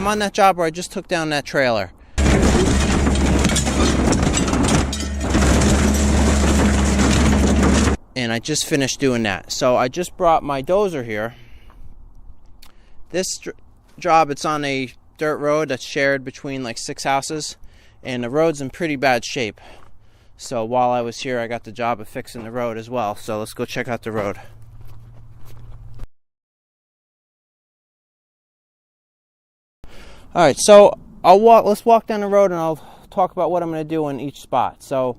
I'm on that job where I just took down that trailer. And I just finished doing that. So I just brought my dozer here. This job, it's on a dirt road that's shared between like 6 houses, and the road's in pretty bad shape. So while I was here, I got the job of fixing the road as well. So let's go check out the road. All right, so let's walk down the road and I'll talk about what I'm going to do in each spot. So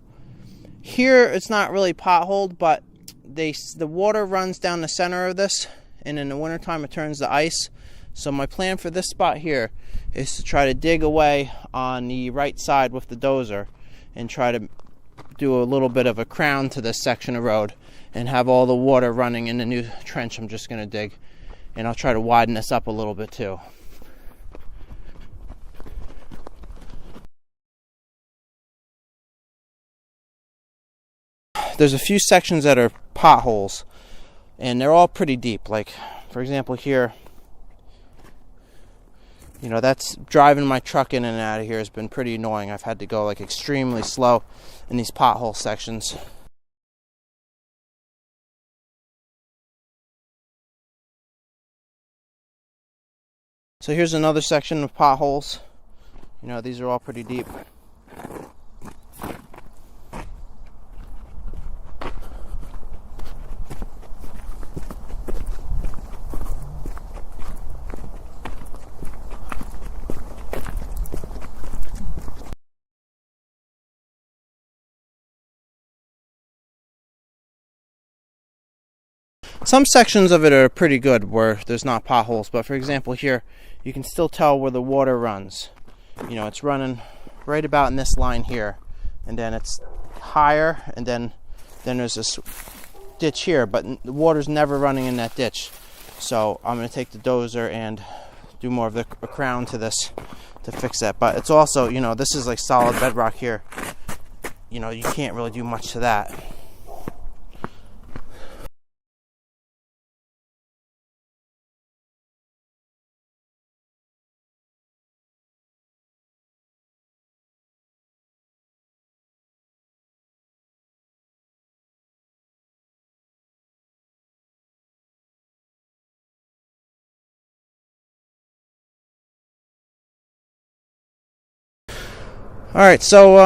here it's not really potholed, but the water runs down the center of this, and in the wintertime it turns to ice. So my plan for this spot here is to try to dig away on the right side with the dozer and try to do a little bit of a crown to this section of road and have all the water running in the new trench I'm just going to dig. And I'll try to widen this up a little bit too. There's a few sections that are potholes, and they're all pretty deep. Like, for example, here, you know, that's driving my truck in and out of here has been pretty annoying. I've had to go like extremely slow in these pothole sections. So here's another section of potholes. You know, these are all pretty deep. Some sections of it are pretty good where there's not potholes, but for example here, you can still tell where the water runs. You know, it's running right about in this line here, and then it's higher, and then there's this ditch here, but the water's never running in that ditch. So I'm going to take the dozer and do more of a crown to this to fix that. But it's also, you know, this is like solid bedrock here. You know, you can't really do much to that. Alright, so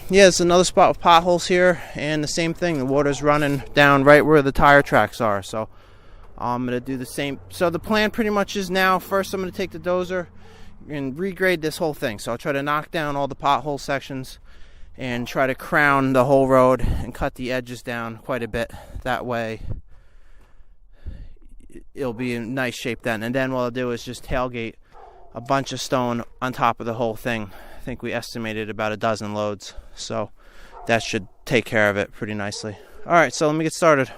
yeah, it's another spot with potholes here, and the same thing, the water's running down right where the tire tracks are. So I'm going to do the same. So the plan pretty much is now, first I'm going to take the dozer and regrade this whole thing. So I'll try to knock down all the pothole sections and try to crown the whole road and cut the edges down quite a bit. That way it'll be in nice shape then. And then what I'll do is just tailgate a bunch of stone on top of the whole thing. I think we estimated about a dozen loads, so that should take care of it pretty nicely. All right, so let me get started.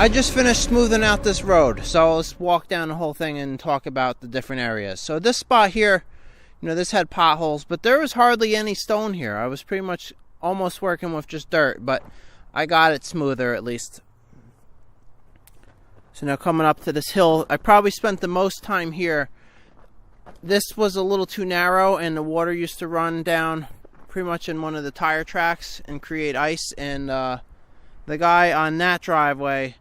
I just finished smoothing out this road, so let's walk down the whole thing and talk about the different areas. So this spot here, you know, this had potholes, but there was hardly any stone here. I was pretty much almost working with just dirt, but I got it smoother at least. So now coming up to this hill, I probably spent the most time here. This was a little too narrow, and the water used to run down pretty much in one of the tire tracks and create ice. And the guy on that driveway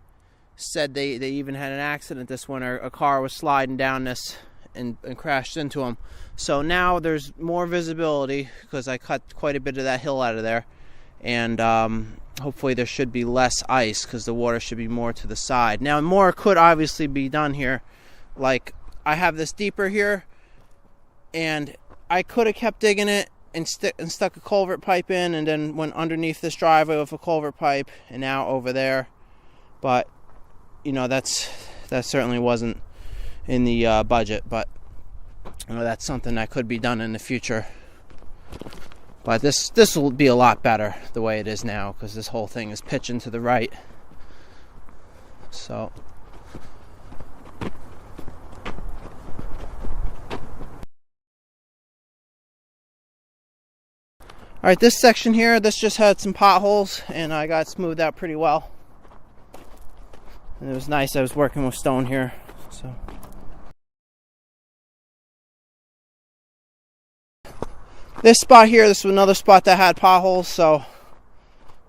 said they even had an accident this winter. A car was sliding down this and crashed into him. So now there's more visibility because I cut quite a bit of that hill out of there. And hopefully there should be less ice because the water should be more to the side. Now more could obviously be done here. Like I have this deeper here, and I could have kept digging it and stuck a culvert pipe in, and then went underneath this driveway with a culvert pipe, and now over there. But you know, that certainly wasn't in the budget, but you know, that's something that could be done in the future. But this will be a lot better the way it is now, because this whole thing is pitching to the right. So alright, this section here, this just had some potholes, and I got smoothed out pretty well. And it was nice, I was working with stone here. So this spot here, this was another spot that had potholes, so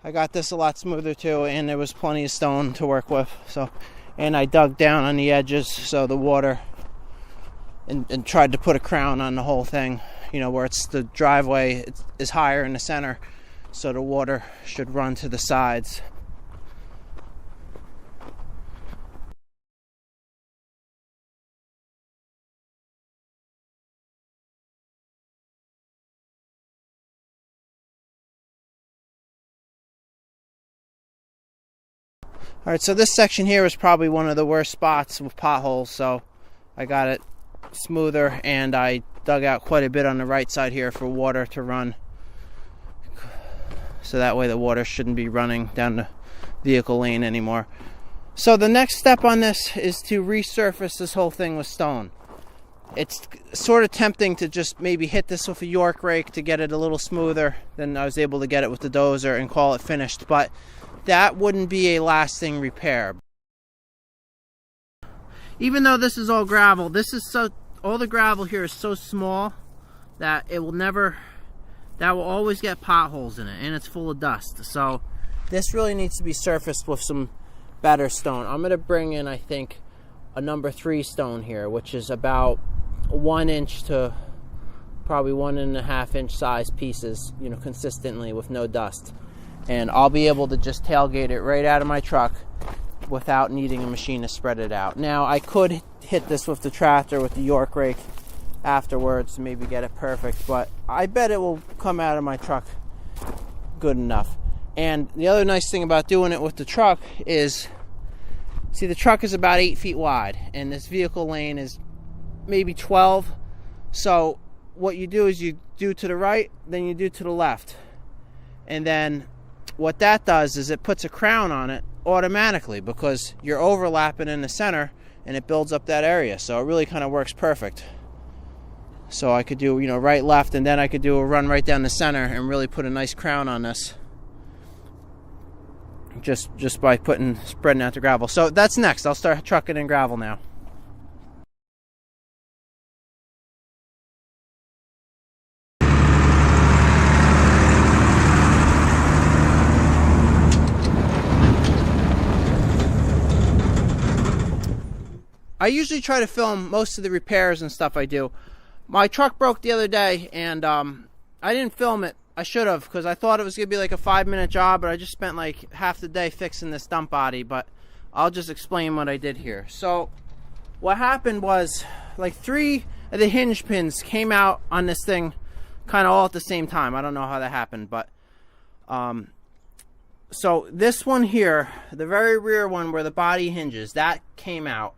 I got this a lot smoother too, and there was plenty of stone to work with. So, and I dug down on the edges so the water, and tried to put a crown on the whole thing, you know, where it's the driveway is higher in the center, so the water should run to the sides. Alright, so this section here is probably one of the worst spots with potholes, so I got it smoother, and I dug out quite a bit on the right side here for water to run, so that way the water shouldn't be running down the vehicle lane anymore. So the next step on this is to resurface this whole thing with stone. It's sort of tempting to just maybe hit this with a York rake to get it a little smoother than I was able to get it with the dozer and call it finished, but that wouldn't be a lasting repair. Even though this is all gravel, all the gravel here is so small that it will never, that will always get potholes in it, and it's full of dust. So this really needs to be surfaced with some better stone. I'm going to bring in, I think, a number 3 stone here, which is about 1 inch to probably 1.5 inch size pieces, you know, consistently with no dust. And I'll be able to just tailgate it right out of my truck without needing a machine to spread it out. Now, I could hit this with the tractor with the York rake afterwards to maybe get it perfect, but I bet it will come out of my truck good enough. And the other nice thing about doing it with the truck is, see, the truck is about 8 feet wide, and this vehicle lane is maybe 12. So what you do is you do to the right, then you do to the left. And then what that does is it puts a crown on it automatically, because you're overlapping in the center and it builds up that area. So it really kind of works perfect. So I could do, you know, right, left, and then I could do a run right down the center and really put a nice crown on this. Just by spreading out the gravel. So that's next. I'll start trucking in gravel now. I usually try to film most of the repairs and stuff I do. My truck broke the other day, and I didn't film it. I should have, because I thought it was going to be like a 5-minute job, but I just spent like half the day fixing this dump body. But I'll just explain what I did here. So what happened was, like 3 of the hinge pins came out on this thing kind of all at the same time. I don't know how that happened, but so this one here, the very rear one where the body hinges, that came out,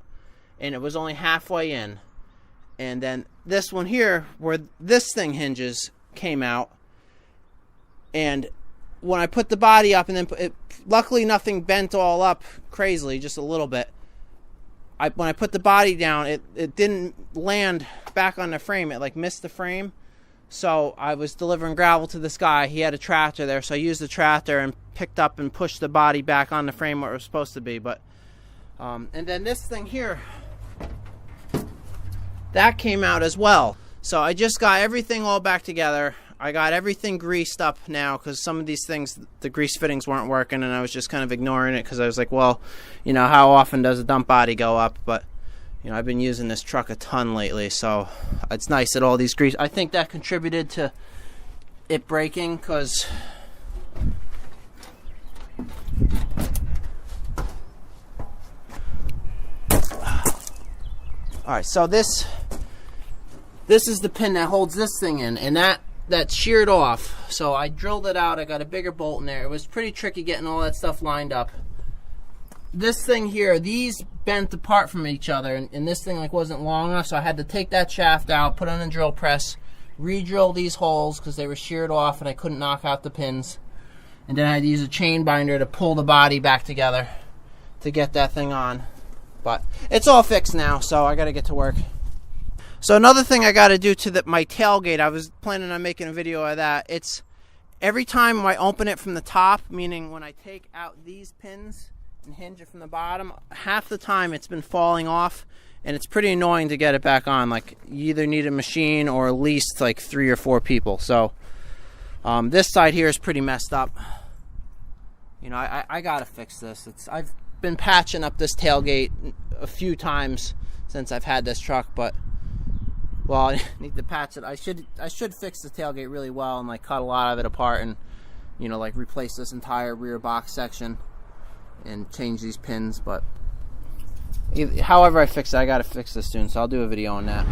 and it was only halfway in. And then this one here where this thing hinges came out, and when I put the body up and then luckily nothing bent all up crazily, just a little bit. When I put the body down, it didn't land back on the frame. It like missed the frame. So I was delivering gravel to this guy. He had a tractor there, so I used the tractor and picked up and pushed the body back on the frame where it was supposed to be. But and then this thing here, that came out as well. So I just got everything all back together. I got everything greased up now because some of these things, the grease fittings weren't working, and I was just kind of ignoring it because I was like, well, you know, how often does a dump body go up? But, you know, I've been using this truck a ton lately, so it's nice that all these grease... I think that contributed to it breaking because... Alright, so this is the pin that holds this thing in, and that sheared off. So I drilled it out. I got a bigger bolt in there. It was pretty tricky getting all that stuff lined up. This thing here, these bent apart from each other, and this thing like wasn't long enough, so I had to take that shaft out, put it on a drill press, re-drill these holes because they were sheared off and I couldn't knock out the pins. And then I had to use a chain binder to pull the body back together to get that thing on. But it's all fixed now, so I gotta get to work. So another thing I got to do to my tailgate, I was planning on making a video of that. It's every time I open it from the top, meaning when I take out these pins and hinge it from the bottom, half the time it's been falling off, and it's pretty annoying to get it back on. Like, you either need a machine or at least like 3 or 4 people. So this side here is pretty messed up. You know, I got to fix this. I've been patching up this tailgate a few times since I've had this truck, but well, I need to patch it. I should fix the tailgate really well and like cut a lot of it apart and, you know, like replace this entire rear box section and change these pins. But however I fix it, I gotta fix this soon, so I'll do a video on that.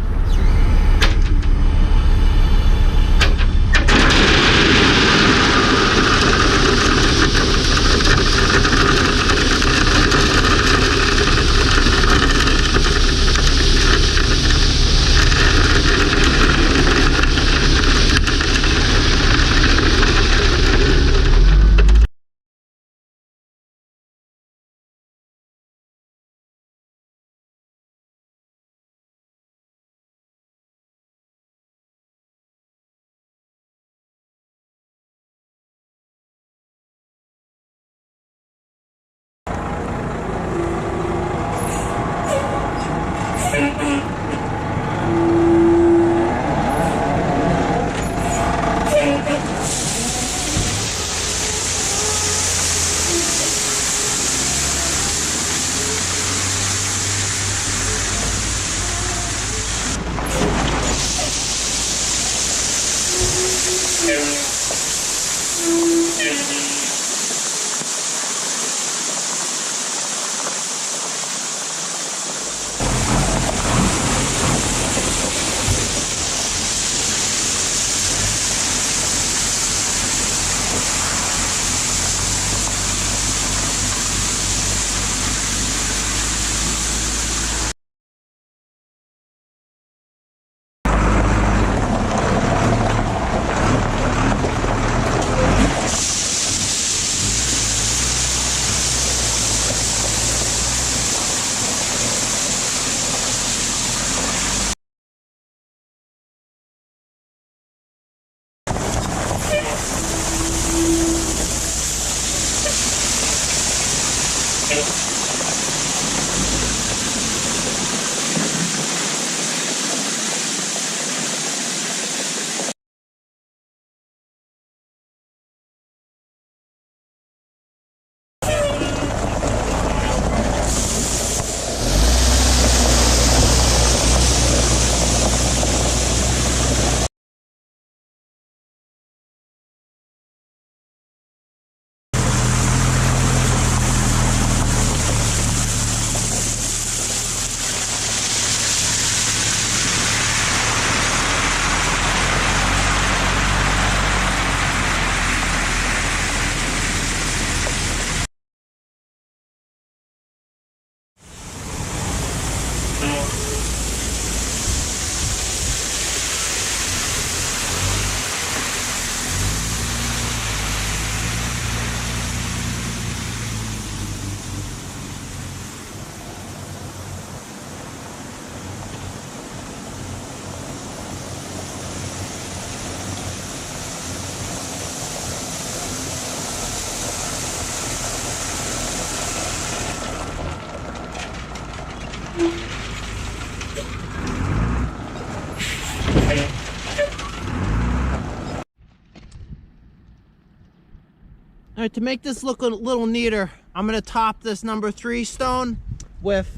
All right, to make this look a little neater, I'm gonna top this number 3 stone with,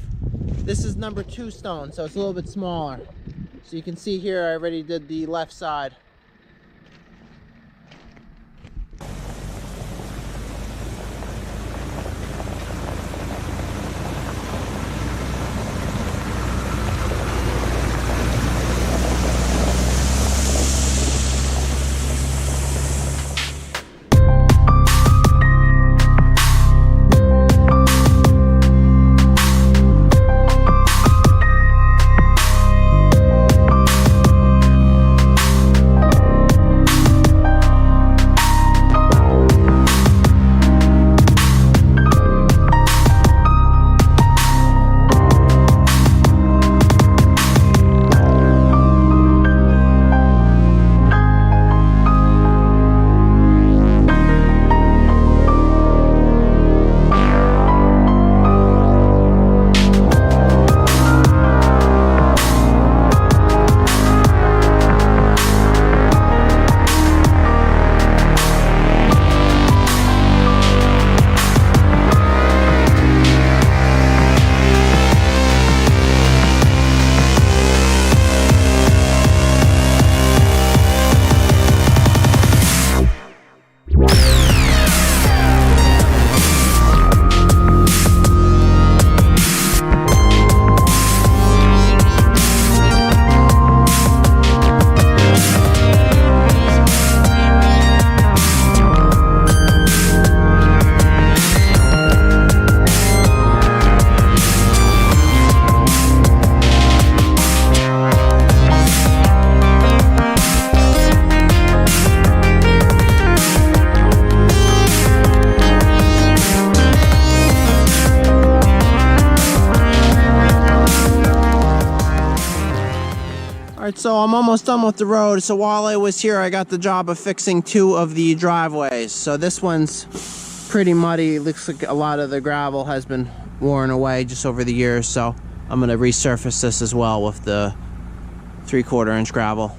this is number 2 stone, so it's a little bit smaller. So you can see here, I already did the left side. Alright, so I'm almost done with the road. So while I was here, I got the job of fixing 2 of the driveways. So this one's pretty muddy. It looks like a lot of the gravel has been worn away just over the years. So I'm going to resurface this as well with the 3/4 inch gravel.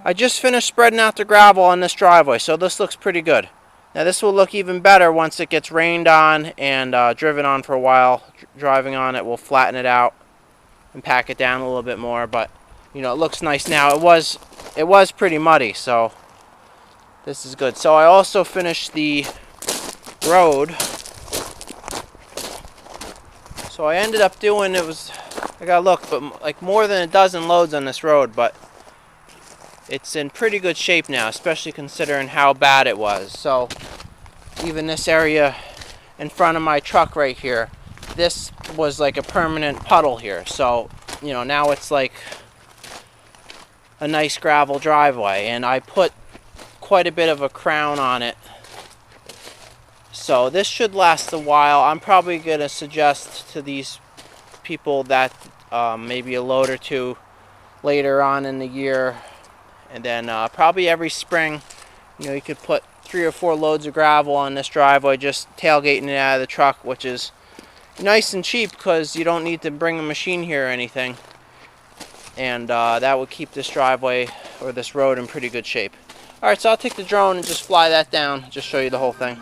I just finished spreading out the gravel on this driveway, so this looks pretty good. Now this will look even better once it gets rained on and driven on for a while. Driving on it will flatten it out. and pack it down a little bit more. But you know, it looks nice now. It was pretty muddy, so this is good. So I also finished the road. So I ended up doing, I gotta look, but like more than a dozen loads on this road, but it's in pretty good shape now, especially considering how bad it was. So even this area in front of my truck right here, this was like a permanent puddle here. So, you know, now it's like a nice gravel driveway, and I put quite a bit of a crown on it. So this should last a while. I'm probably going to suggest to these people that maybe a load or two later on in the year, and then probably every spring, you know, you could put 3 or 4 loads of gravel on this driveway, just tailgating it out of the truck, which is nice and cheap because you don't need to bring a machine here or anything. And that would keep this driveway or this road in pretty good shape. Alright, so I'll take the drone and just fly that down, just show you the whole thing.